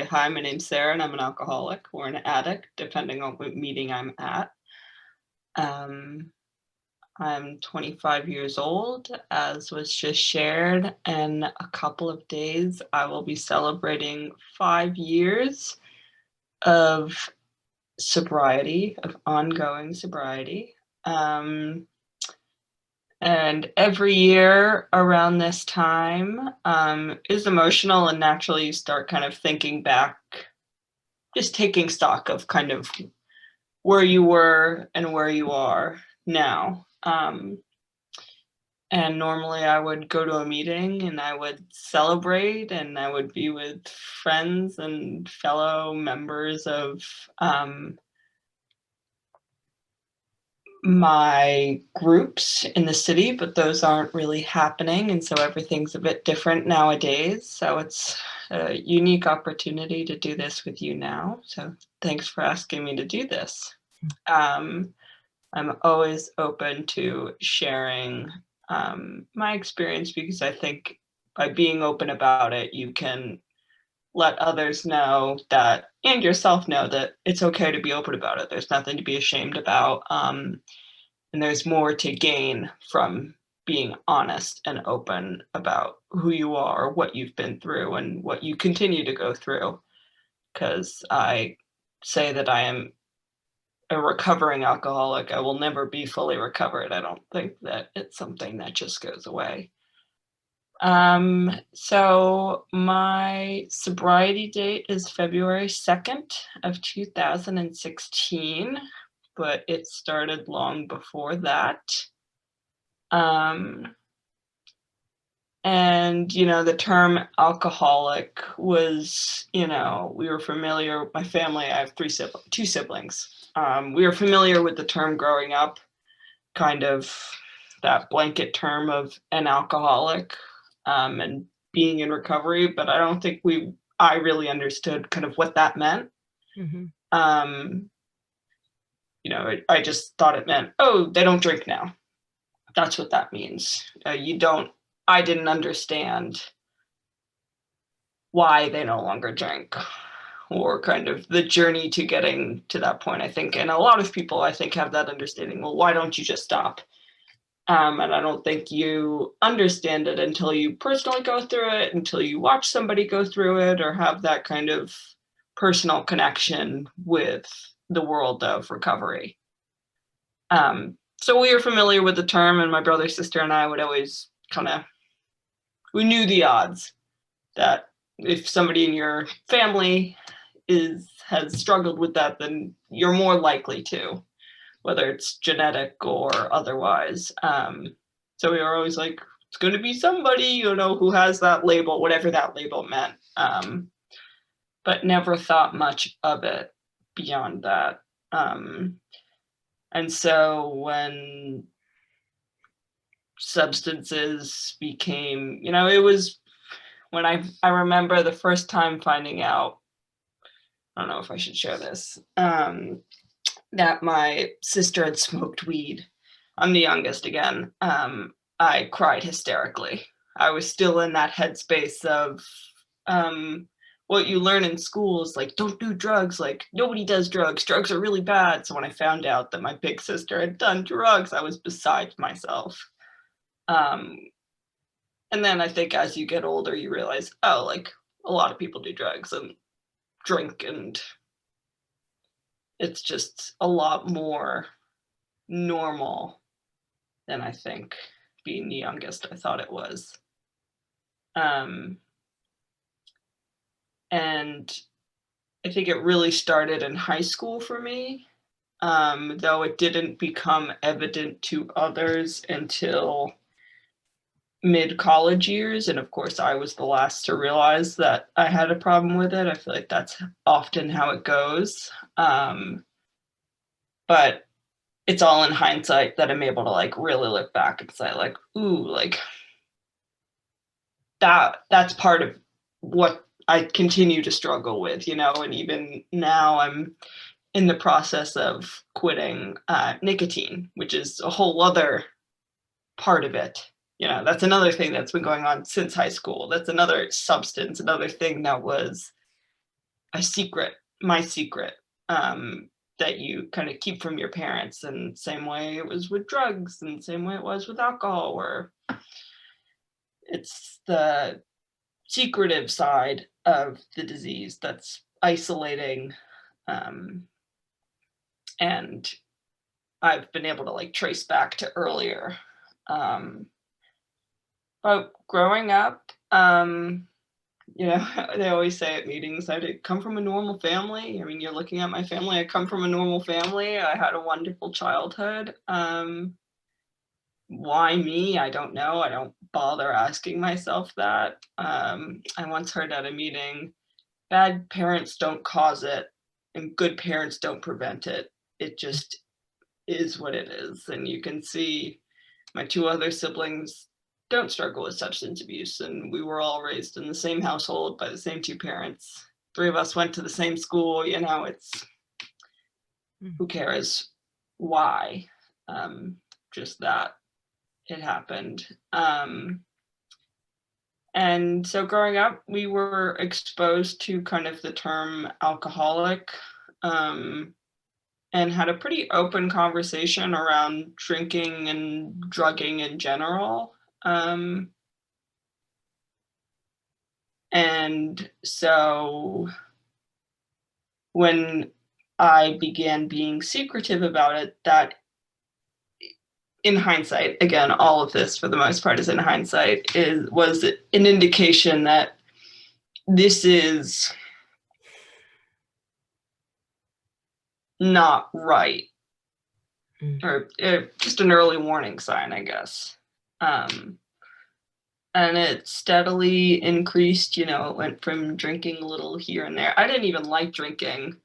Hi, my name's Sarah, and I'm an alcoholic or an addict, depending on what meeting I'm at. Um, I'm 25 years old, as was just shared. In a couple of days, I will be celebrating 5 years of sobriety, of ongoing sobriety. Um, and every year around this time is emotional, and naturally you start kind of thinking back, just taking stock of kind of where you were and where you are now. And normally I would go to a meeting and I would celebrate and I would be with friends and fellow members of my groups in the city, but those aren't really happening. And so everything's a bit different nowadays. So it's a unique opportunity to do this with you now. So thanks for asking me to do this. I'm always open to sharing my experience, because I think by being open about it, you can let others know that, and yourself know, that it's okay to be open about it. There's nothing to be ashamed about. And there's more to gain from being honest and open about who you are, what you've been through, and what you continue to go through. Because I say that I am a recovering alcoholic. I will never be fully recovered. I don't think that it's something that just goes away. So my sobriety date is February 2nd of 2016, but it started long before that. And, the term alcoholic was, we were familiar, my family, I have two siblings. We were familiar with the term growing up, kind of that blanket term of an alcoholic, and being in recovery, but I don't think I really understood kind of what that meant. Mm-hmm. I just thought it meant, oh, they don't drink now. That's what that means. I didn't understand why they no longer drink, or kind of the journey to getting to that point, I think. And a lot of people, I think, have that understanding. Well, why don't you just stop? And I don't think you understand it until you personally go through it, until you watch somebody go through it, or have that kind of personal connection with the world of recovery. So we were familiar with the term, and my brother, sister, and I would always we knew the odds that if somebody in your family has struggled with that, then you're more likely to, whether it's genetic or otherwise. So we were always like, it's going to be somebody, who has that label, whatever that label meant, but never thought much of it beyond that. And so when substances became, it was when I remember the first time finding out, I don't know if I should share this, that my sister had smoked weed. I'm the youngest again. I cried hysterically. I was still in that headspace of what you learn in school is like, don't do drugs. Like, nobody does drugs. Drugs are really bad. So when I found out that my big sister had done drugs, I was beside myself. And then I think as you get older, you realize, oh, like, a lot of people do drugs and drink, and it's just a lot more normal than I think, being the youngest, I thought it was. And I think it really started in high school for me, though it didn't become evident to others until mid-college years. And of course, I was the last to realize that I had a problem with it. I feel like that's often how it goes. But it's all in hindsight that I'm able to like really look back and say like, ooh, like that's part of what I continue to struggle with, and even now I'm in the process of quitting nicotine, which is a whole other part of it. That's another thing that's been going on since high school. That's another substance, another thing that was my secret, that you kind of keep from your parents. And same way it was with drugs, and same way it was with alcohol, where it's the secretive side of the disease that's isolating. Um, and I've been able to like trace back to earlier. Um, but growing up, you know, they always say at meetings, I did come from a normal family. I mean, you're looking at my family. I come from a normal family. I had a wonderful childhood. Why me? I don't know. I don't bother asking myself that. I once heard at a meeting, bad parents don't cause it, and good parents don't prevent it. It just is what it is. And you can see my two other siblings don't struggle with substance abuse, and we were all raised in the same household by the same two parents. Three of us went to the same school. You know, it's who cares why? Just that it happened. And so growing up, we were exposed to kind of the term alcoholic, and had a pretty open conversation around drinking and drugging in general. And so when I began being secretive about it, that in hindsight, again, all of this for the most part is in hindsight, was an indication that this is not right, or just an early warning sign, I guess. And it steadily increased. You know, it went from drinking a little here and there. I didn't even like drinking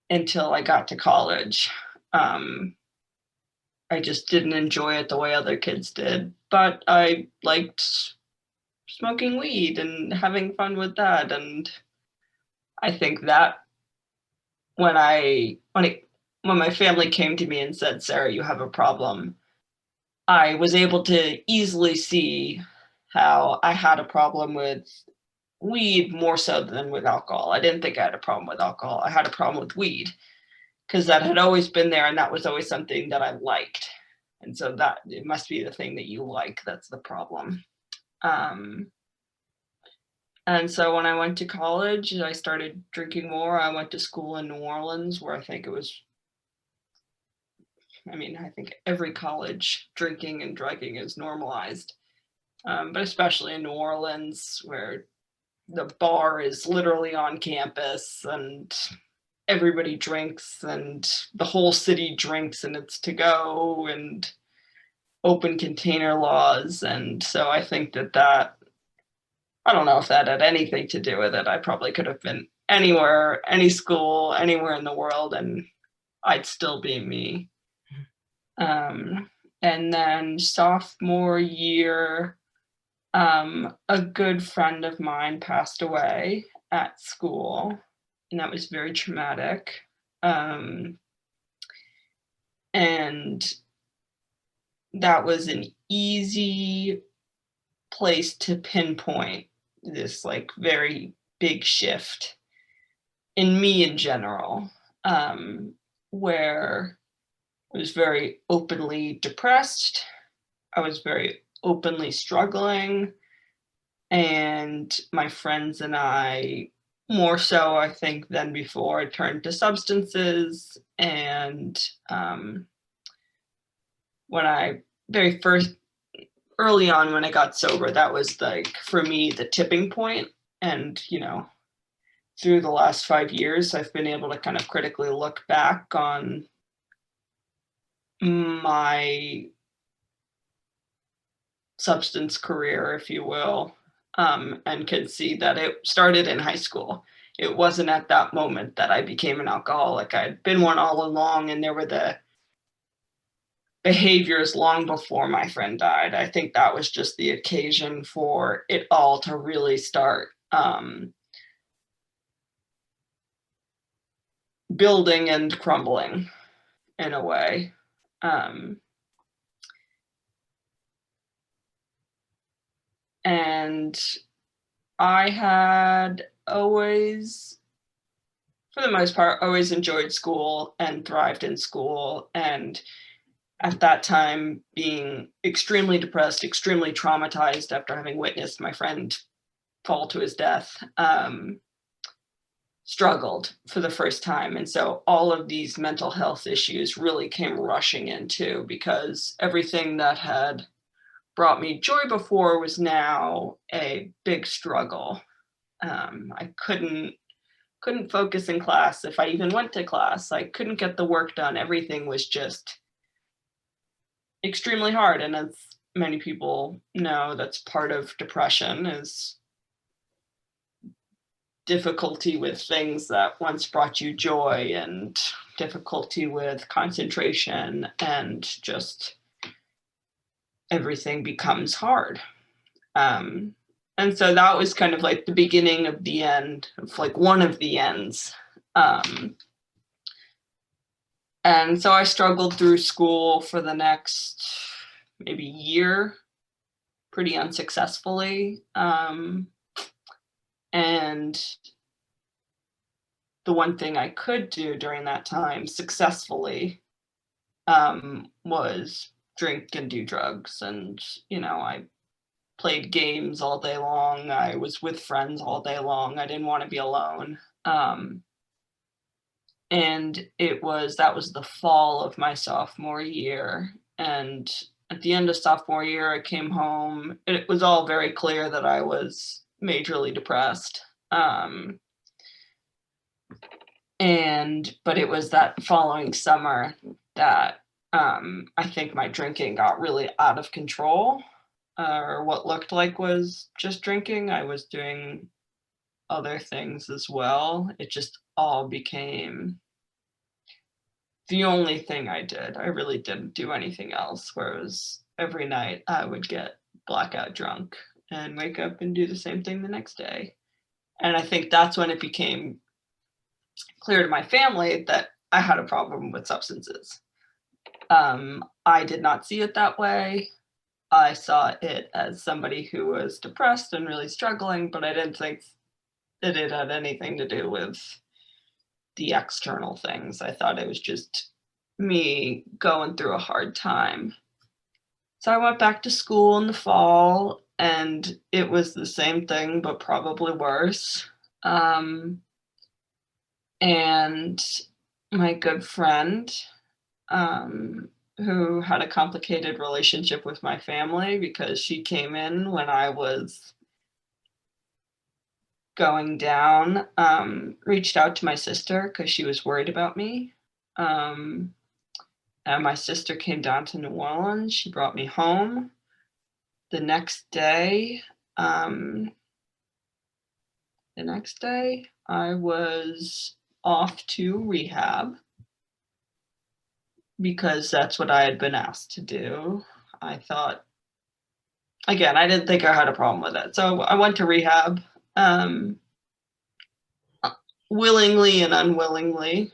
until I got to college. I just didn't enjoy it the way other kids did, but I liked smoking weed and having fun with that. And I think that when my family came to me and said, Sarah, you have a problem, I was able to easily see how I had a problem with weed more so than with alcohol. I didn't think I had a problem with alcohol. I had a problem with weed because that had always been there, and that was always something that I liked. And so that it must be the thing that you like that's the problem. And so when I went to college, I started drinking more. I went to school in New Orleans, where I think I think every college drinking and drugging is normalized. But especially in New Orleans, where the bar is literally on campus and everybody drinks and the whole city drinks, and it's to go and open container laws. And so I think that I don't know if that had anything to do with it. I probably could have been anywhere, any school, anywhere in the world, and I'd still be me. And then sophomore year, a good friend of mine passed away at school, and that was very traumatic. And that was an easy place to pinpoint this like very big shift in me in general, where I was very openly depressed. I was very openly struggling. And my friends and I, more so, I think, than before, turned to substances. And when I very first, early on when I got sober, that was like, for me, the tipping point. And, you know, through the last 5 years, I've been able to kind of critically look back on my substance career, if you will, and can see that it started in high school. It wasn't at that moment that I became an alcoholic. I'd been one all along, and there were the behaviors long before my friend died. I think that was just the occasion for it all to really start building and crumbling in a way. And I had always for the most part, always enjoyed school and thrived in school. And at that time, being extremely depressed, extremely traumatized after having witnessed my friend fall to his death, struggled for the first time. And so all of these mental health issues really came rushing into, because everything that had brought me joy before was now a big struggle. I couldn't focus in class. If I even went to class, I couldn't get the work done. Everything was just extremely hard. And as many people know, that's part of depression, is difficulty with things that once brought you joy, and difficulty with concentration, and just everything becomes hard. And so that was kind of like the beginning of the end, of like one of the ends. And so I struggled through school for the next maybe year, pretty unsuccessfully. And the one thing I could do during that time successfully was drink and do drugs. And, I played games all day long. I was with friends all day long. I didn't want to be alone. And that was the fall of my sophomore year. And at the end of sophomore year, I came home. It was all very clear that I was majorly depressed. But it was that following summer that I think my drinking got really out of control, or what looked like was just drinking. I was doing other things as well. It just all became the only thing I did. I really didn't do anything else, whereas every night I would get blackout drunk and wake up and do the same thing the next day. And I think that's when it became clear to my family that I had a problem with substances. I did not see it that way. I saw it as somebody who was depressed and really struggling, but I didn't think that it had anything to do with the external things. I thought it was just me going through a hard time. So I went back to school in the fall, and it was the same thing, but probably worse. And my good friend, who had a complicated relationship with my family, because she came in when I was going down, reached out to my sister because she was worried about me. And my sister came down to New Orleans. She brought me home. The next day, I was off to rehab, because that's what I had been asked to do. I thought, again, I didn't think I had a problem with it. So I went to rehab, willingly and unwillingly.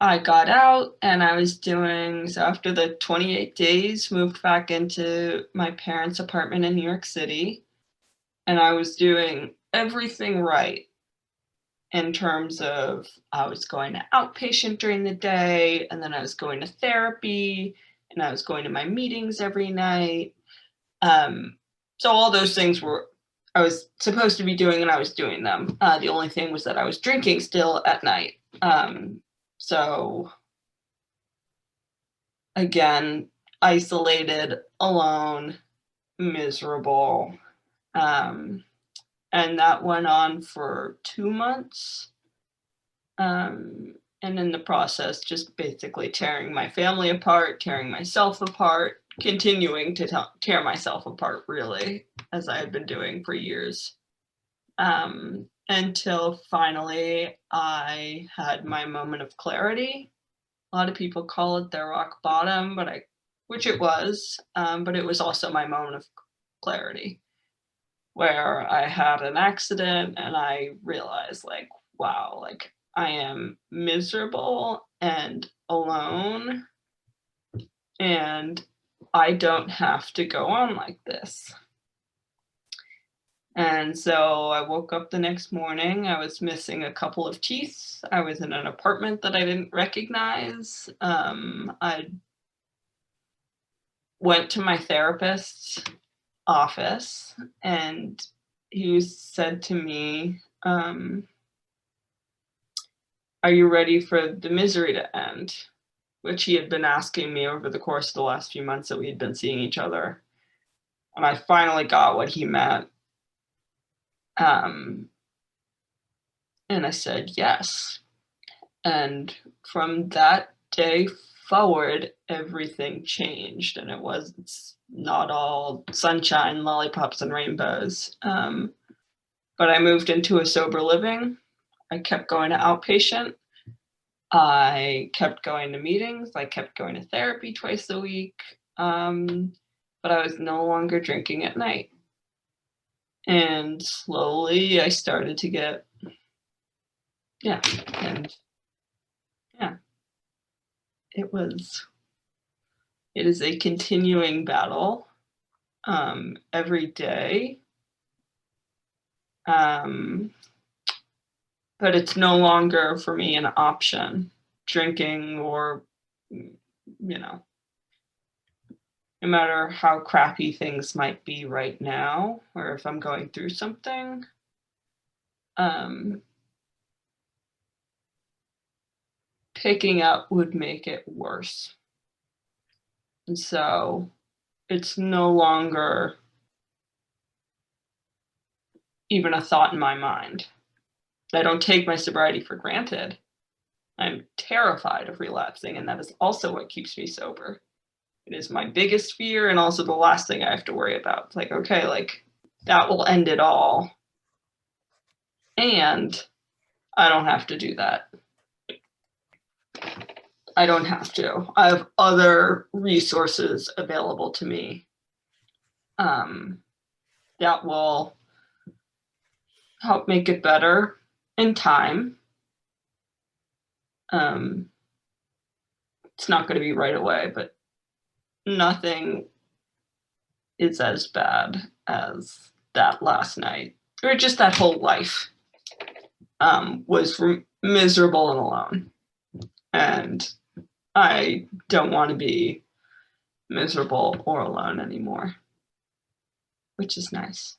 I got out, and so after the 28 days, moved back into my parents' apartment in New York City, and I was doing everything right in terms of I was going to outpatient during the day, and then I was going to therapy, and I was going to my meetings every night. So all those things I was supposed to be doing, and I was doing them. The only thing was that I was drinking still at night. So again, isolated, alone, miserable. And that went on for 2 months. And in the process, just basically tearing my family apart, tearing myself apart, continuing to tear myself apart, really, as I had been doing for years. Until finally I had my moment of clarity. A lot of people call it their rock bottom, which it was, but it was also my moment of clarity, where I had an accident and I realized, like, wow, like, I am miserable and alone, and I don't have to go on like this. And so I woke up the next morning. I was missing a couple of teeth. I was in an apartment that I didn't recognize. I went to my therapist's office, and he said to me, "Are you ready for the misery to end?" Which he had been asking me over the course of the last few months that we had been seeing each other. And I finally got what he meant. Um, and I said, yes. And from that day forward, everything changed. And it's not all sunshine, lollipops, and rainbows. But I moved into a sober living. I kept going to outpatient. I kept going to meetings. I kept going to therapy twice a week. But I was no longer drinking at night. And slowly I started to get, yeah, and yeah, it was, it is a continuing battle every day. But it's no longer for me an option, drinking or, no matter how crappy things might be right now, or if I'm going through something, picking up would make it worse. And so it's no longer even a thought in my mind. I don't take my sobriety for granted. I'm terrified of relapsing, and that is also what keeps me sober. It is my biggest fear and also the last thing I have to worry about. It's like, okay, like that will end it all. And I don't have to do that. I don't have to. I have other resources available to me that will help make it better in time. It's not going to be right away, but nothing is as bad as that last night, or just that whole life was miserable and alone. And I don't want to be miserable or alone anymore, which is nice.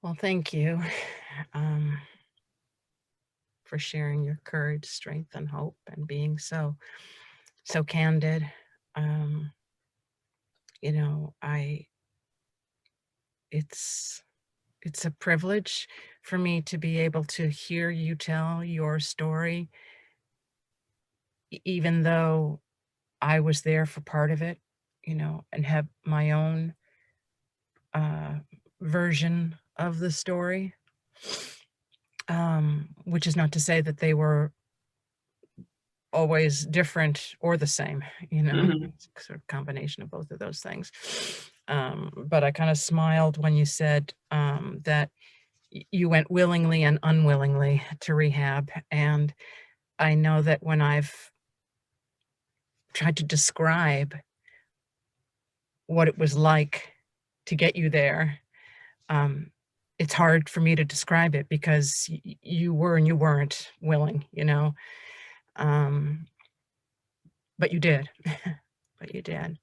Well, thank you for sharing your courage, strength, and hope, and being so candid. You know, it's a privilege for me to be able to hear you tell your story, even though I was there for part of it, you know, and have my own version of the story. Which is not to say that they were always different or the same, you know, it's a sort of combination of both of those things. But I kind of smiled when you said that you went willingly and unwillingly to rehab. And I know that when I've tried to describe what it was like to get you there, it's hard for me to describe it because you were and you weren't willing, you know. But you did. But you did.